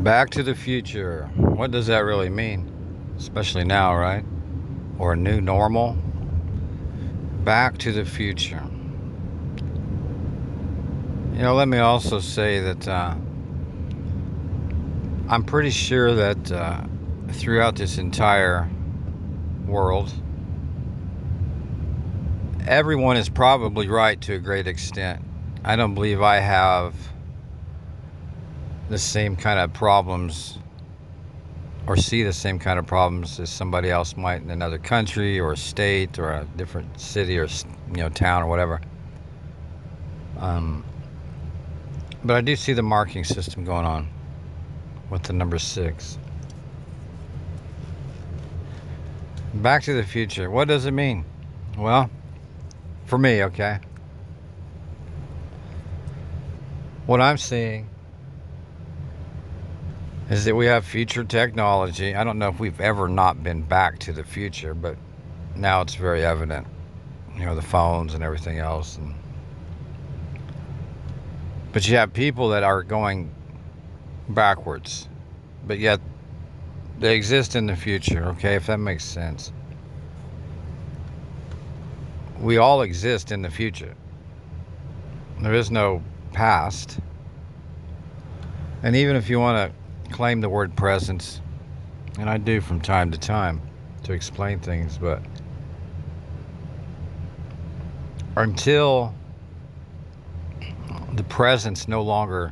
Back to the future. What does that really mean? Especially now, right? Or a new normal? Back to the future. Let me also say that I'm pretty sure that throughout this entire world, everyone is probably right to a great extent. I don't believe I have the same kind of problems or see the same kind of problems as somebody else might in another country or state or a different city or town or whatever. Um, but I do see the marking system going on with the number 6. Back to the future. What does it mean? Well, for me, okay. What I'm seeing is that we have future technology. I don't know if we've ever not been back to the future, but now it's very evident. The phones and everything else. But you have people that are going backwards, but yet they exist in the future, okay, if that makes sense. We all exist in the future. There is no past. And even if you want to claim the word presence, and I do from time to time to explain things, but until the presence no longer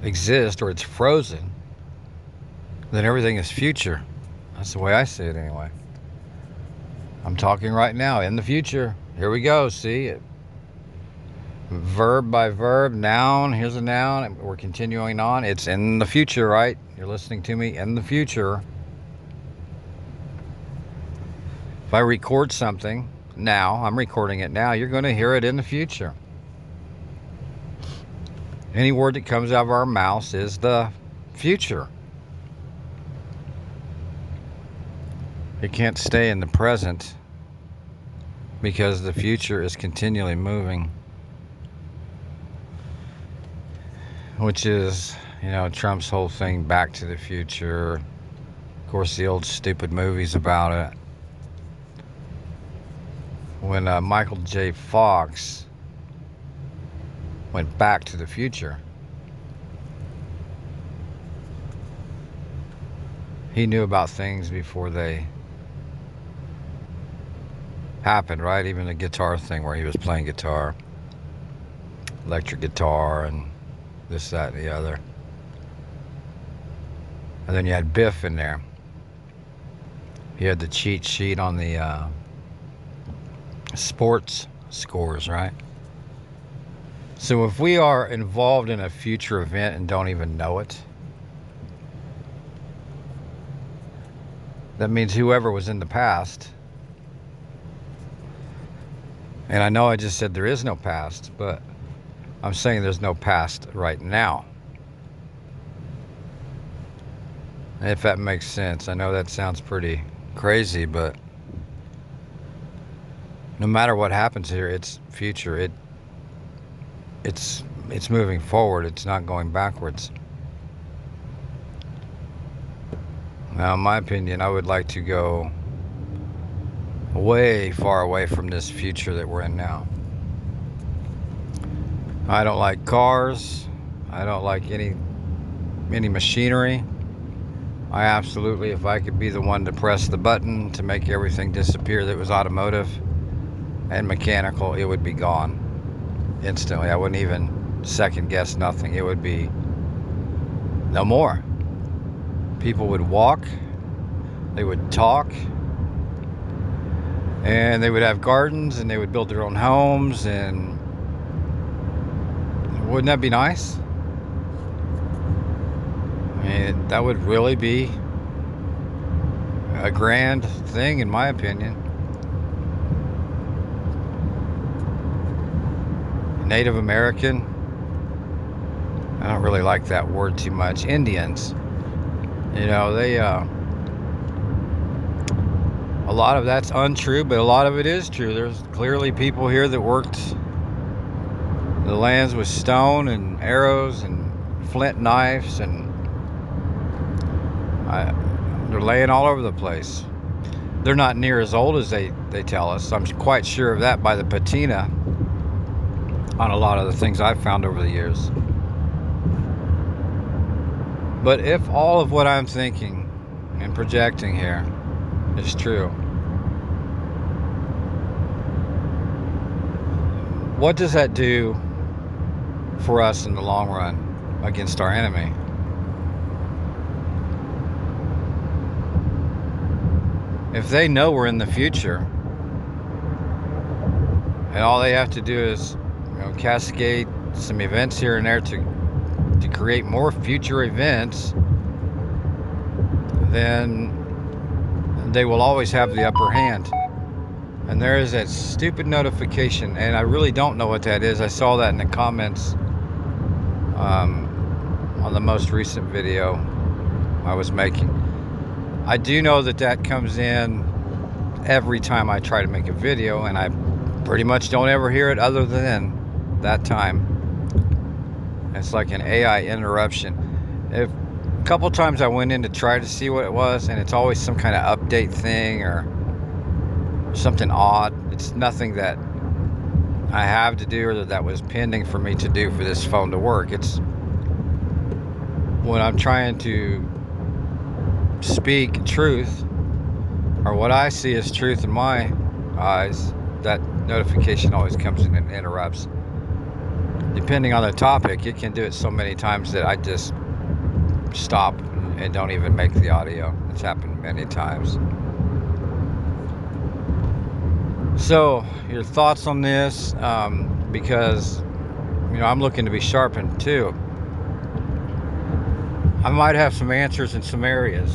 exists or it's frozen, then everything is future. That's the way I see it anyway. I'm talking right now in the future. Here we go. See it. Verb by verb, noun. Here's a noun. We're continuing on. It's in the future, right? You're listening to me in the future. If I record something now, I'm recording it now, you're going to hear it in the future. Any word that comes out of our mouths is the future. It can't stay in the present because the future is continually moving. Which is, Trump's whole thing, Back to the Future. Of course, the old stupid movies about it. When Michael J. Fox went back to the future, he knew about things before they happened, right? Even the guitar thing where he was playing guitar, electric guitar, and this, that, and the other. And then you had Biff in there. He had the cheat sheet on the sports scores, right? So if we are involved in a future event and don't even know it, that means whoever was in the past, and I know I just said there is no past, but I'm saying there's no past right now. If that makes sense. I know that sounds pretty crazy, but no matter what happens here, it's future. It's moving forward. It's not going backwards. Now, in my opinion, I would like to go way far away from this future that we're in now. I don't like cars. I don't like any machinery. I absolutely, if I could be the one to press the button to make everything disappear that was automotive and mechanical, it would be gone instantly. I wouldn't even second guess nothing. It would be no more. People would walk, they would talk, and they would have gardens, and they would build their own homes, and wouldn't that be nice? I mean, that would really be a grand thing, in my opinion. Native American, I don't really like that word too much. Indians, they a lot of that's untrue, but a lot of it is true. There's clearly people here that worked the lands with stone and arrows and flint knives, and they're laying all over the place. They're not near as old as they tell us. I'm quite sure of that by the patina on a lot of the things I've found over the years. But if all of what I'm thinking and projecting here is true, what does that do for us in the long run against our enemy? If they know we're in the future, and all they have to do is, cascade some events here and there to create more future events, then they will always have the upper hand. And there is that stupid notification, and I really don't know what that is. I saw that in the comments on the most recent video I was making. I do know that comes in every time I try to make a video, and I pretty much don't ever hear it other than that time. It's like an AI interruption. A couple times I went in to try to see what it was, and it's always some kind of update thing or something odd. It's nothing that I have to do or that was pending for me to do for this phone to work. It's when I'm trying to speak truth, or what I see as truth in my eyes, that notification always comes in and interrupts. Depending on the topic, it can do it so many times that I just stop and don't even make the audio. It's happened many times. So, your thoughts on this, because, I'm looking to be sharpened too. I might have some answers in some areas,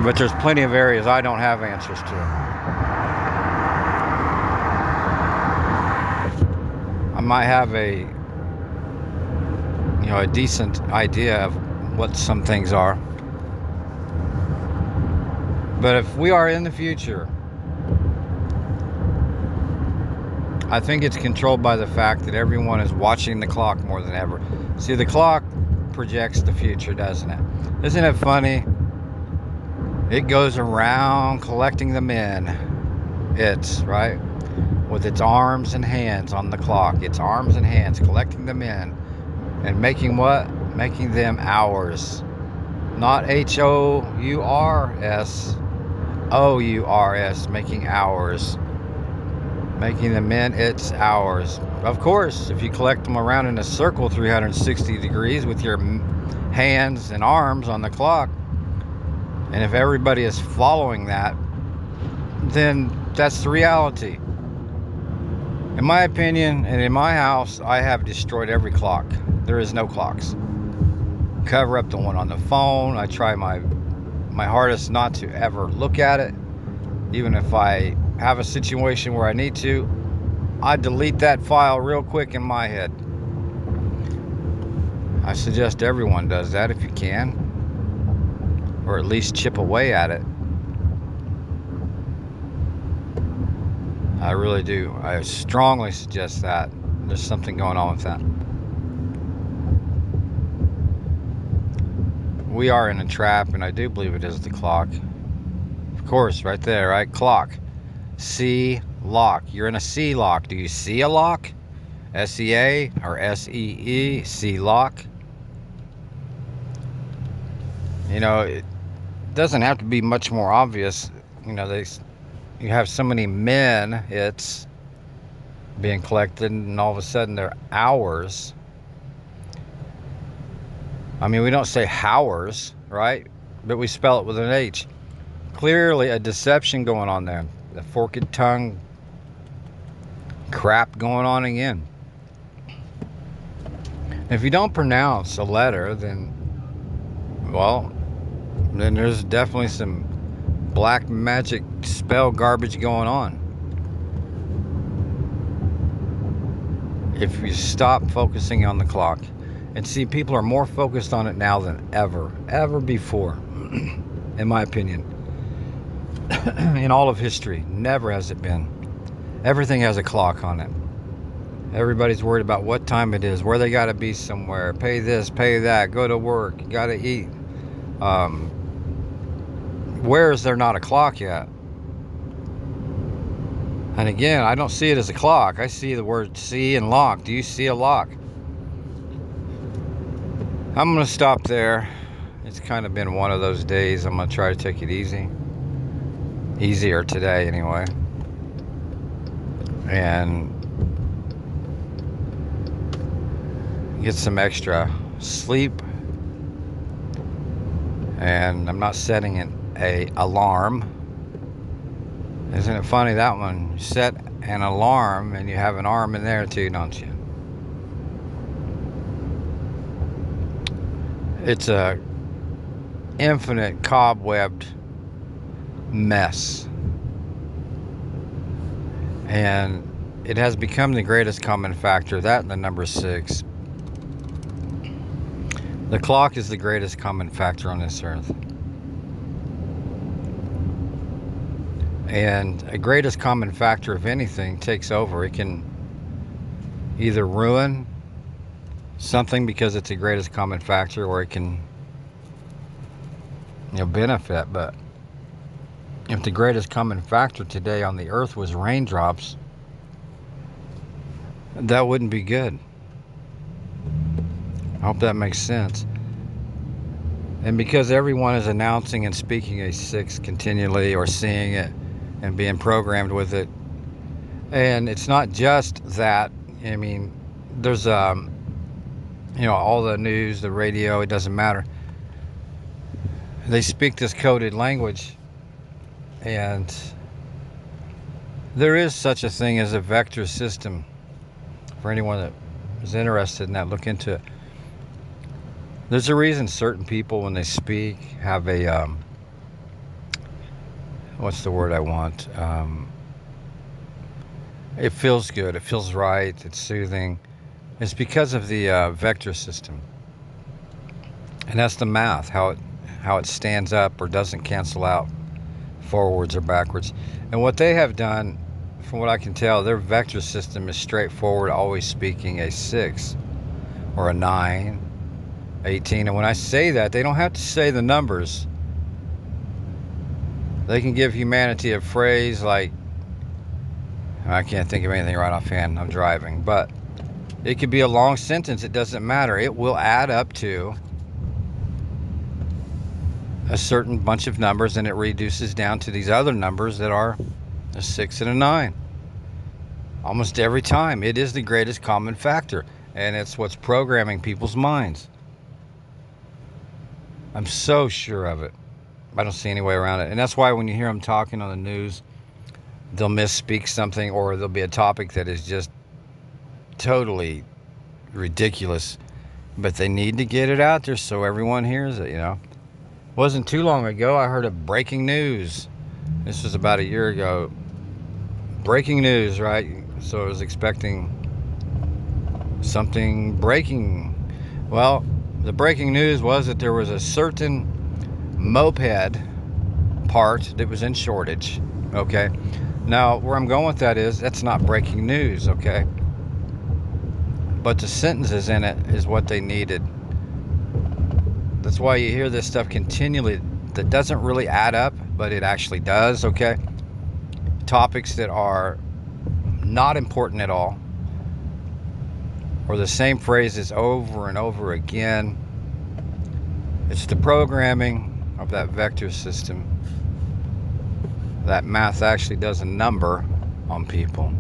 but there's plenty of areas I don't have answers to. I might have a decent idea of what some things are. But if we are in the future, I think it's controlled by the fact that everyone is watching the clock more than ever. See, the clock projects the future, doesn't it? Isn't it funny? It goes around collecting the men. It's, right? With its arms and hands on the clock. Its arms and hands collecting the men. And making what? Making them ours. Not H-O-U-R-S. O-U-R-S. Making ours. Making the men its ours. Of course, if you collect them around in a circle 360 degrees with your hands and arms on the clock, and if everybody is following that, then that's the reality. In my opinion, and in my house, I have destroyed every clock. There is no clocks. Cover up the one on the phone. I try my hardest not to ever look at it. Even if I have a situation where I need to, I delete that file real quick in my head. I suggest everyone does that if you can, or at least chip away at it. I really do. I strongly suggest that. There's something going on with that. We are in a trap, and I do believe it is the clock. Of course, right there, right? Clock. C lock. You're in a C lock. Do you see a lock? S-E-A or S-E-E? C lock. It doesn't have to be much more obvious. You have so many men, it's being collected, and all of a sudden they're ours. I mean, we don't say howers, right? But we spell it with an H. Clearly a deception going on there. The forked tongue crap going on again. If you don't pronounce a letter, then there's definitely some black magic spell garbage going on. If you stop focusing on the clock. And see, people are more focused on it now than ever before, in my opinion. In all of history, never has it been. Everything has a clock on it. Everybody's worried about what time it is, where they got to be somewhere, pay this, pay that, go to work, got to eat. Where is there not a clock yet? And again, I don't see it as a clock. I see the word see and lock. Do you see a lock? I'm going to stop there. It's kind of been one of those days. I'm going to try to take it easy. Easier today, anyway. And get some extra sleep. And I'm not setting an alarm. Isn't it funny, that one? You set an alarm and you have an arm in there too, don't you? It's a infinite cobwebbed mess. And it has become the greatest common factor, that and the number 6. The clock is the greatest common factor on this earth. And a greatest common factor of anything takes over. It can either ruin something because it's the greatest common factor, or it can, benefit. But if the greatest common factor today on the earth was raindrops, that wouldn't be good. I hope that makes sense. And because everyone is announcing and speaking a 6 continually, or seeing it and being programmed with it, and it's not just that. I mean, there's all the news, the radio, it doesn't matter. They speak this coded language, and there is such a thing as a vector system. For anyone that is interested in that, look into it. There's a reason certain people, when they speak, have a what's the word I want? It feels good, it feels right, it's soothing. It's because of the vector system. And that's the math, how it stands up or doesn't cancel out forwards or backwards. And what they have done, from what I can tell, their vector system is straightforward, always speaking a 6 or a 9, 18. And when I say that, they don't have to say the numbers. They can give humanity a phrase like, I can't think of anything right offhand, I'm driving, but it could be a long sentence, it doesn't matter. It will add up to a certain bunch of numbers, and it reduces down to these other numbers that are a 6 and a 9. Almost every time. It is the greatest common factor, and it's what's programming people's minds. I'm so sure of it. I don't see any way around it. And that's why when you hear them talking on the news, they'll misspeak something, or there'll be a topic that is just totally ridiculous, but they need to get it out there so everyone hears it. Wasn't too long ago I heard of breaking news. This was about a year ago. Breaking news, right? So I was expecting something breaking. Well, the breaking news was that there was a certain moped part that was in shortage. Okay, now where I'm going with that is, that's not breaking news. Okay, but the sentences in it is what they needed. That's why you hear this stuff continually that doesn't really add up, but it actually does. Okay, topics that are not important at all, or the same phrases over and over again. It's the programming of that vector system. That math actually does a number on people.